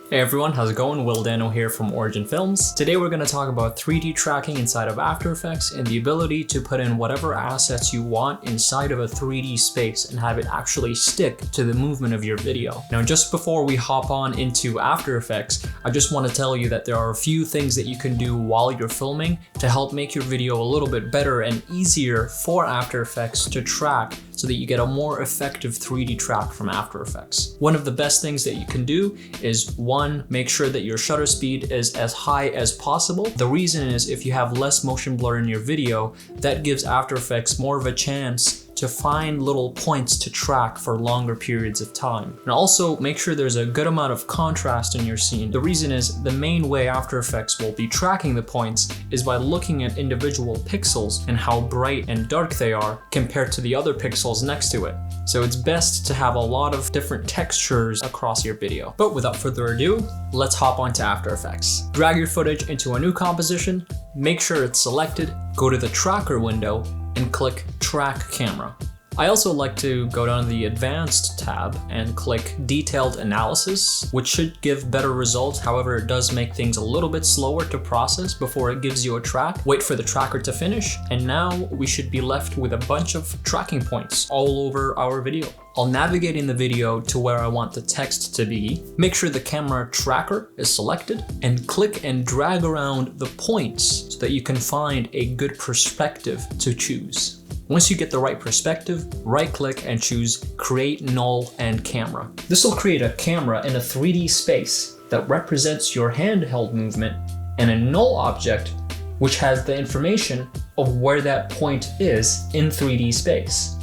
Hey everyone, how's it going? Will Dano here from Origin Films. Today we're going to talk about 3D tracking inside of After Effects and the ability to put in whatever assets you want inside of a 3D space and have it actually stick to the movement of your video. Now, just before we hop on into After Effects, I just want to tell you that there are a few things that you can do while you're filming to help make your video a little bit better and easier for After Effects to track so that you get a more effective 3D track from After Effects. One of the best things that you can do is one, make sure that your shutter speed is as high as possible. The reason is if you have less motion blur in your video, that gives After Effects more of a chance to find little points to track for longer periods of time. And also make sure there's a good amount of contrast in your scene. The reason is the main way After Effects will be tracking the points is by looking at individual pixels and how bright and dark they are compared to the other pixels next to it. So it's best to have a lot of different textures across your video. But without further ado, let's hop onto After Effects. Drag your footage into a new composition, make sure it's selected, go to the tracker window, and click Track Camera. I also like to go down to the Advanced tab and click Detailed Analysis, which should give better results. However, it does make things a little bit slower to process before it gives you a track. Wait for the tracker to finish, and now we should be left with a bunch of tracking points all over our video. I'll navigate in the video to where I want the text to be, make sure the camera tracker is selected, and click and drag around the points so that you can find a good perspective to choose. Once you get the right perspective, right-click and choose Create Null and Camera. This will create a camera in a 3D space that represents your handheld movement and a null object which has the information of where that point is in 3D space.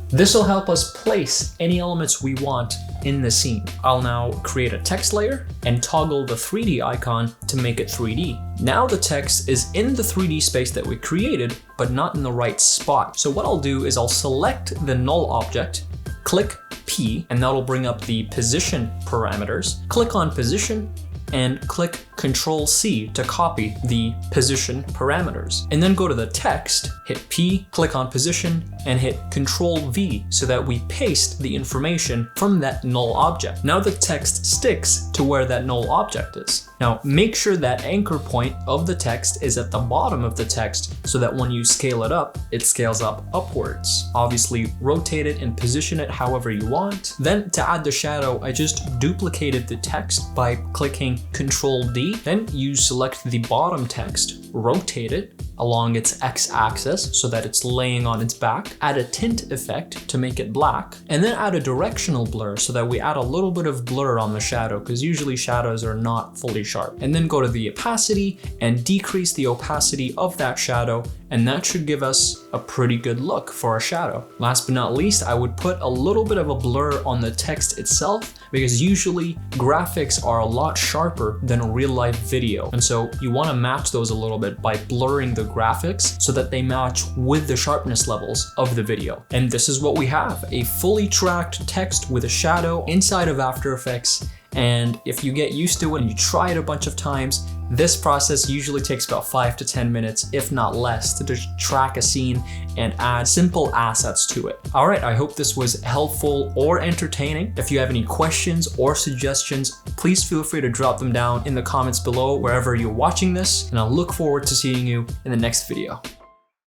This will help us place any elements we want in the scene. I'll now create a text layer and toggle the 3D icon to make it 3D. Now the text is in the 3D space that we created, but not in the right spot. So what I'll do is I'll select the null object, click P, and that'll bring up the position parameters. Click on position and click Control C to copy the position parameters. And then go to the text, hit P, click on position, and hit Control V so that we paste the information from that null object. Now the text sticks to where that null object is. Now make sure that anchor point of the text is at the bottom of the text so that when you scale it up, it scales up upwards. Obviously rotate it and position it however you want. Then to add the shadow, I just duplicated the text by clicking Control D. Then you select the bottom text, rotate it along its x-axis so that it's laying on its back, add a tint effect to make it black, and then add a directional blur so that we add a little bit of blur on the shadow because usually shadows are not fully sharp. And then go to the opacity and decrease the opacity of that shadow, and that should give us a pretty good look for a shadow. Last but not least, I would put a little bit of a blur on the text itself because usually graphics are a lot sharper than a real life video. And so you want to match those a little bit by blurring the graphics so that they match with the sharpness levels of the video. And this is what we have, a fully tracked text with a shadow inside of After Effects. And if you get used to it and you try it a bunch of times, this process usually takes about 5 to 10 minutes, if not less, to just track a scene and add simple assets to it. All right, I hope this was helpful or entertaining. If you have any questions or suggestions, please feel free to drop them down in the comments below wherever you're watching this, and I'll look forward to seeing you in the next video.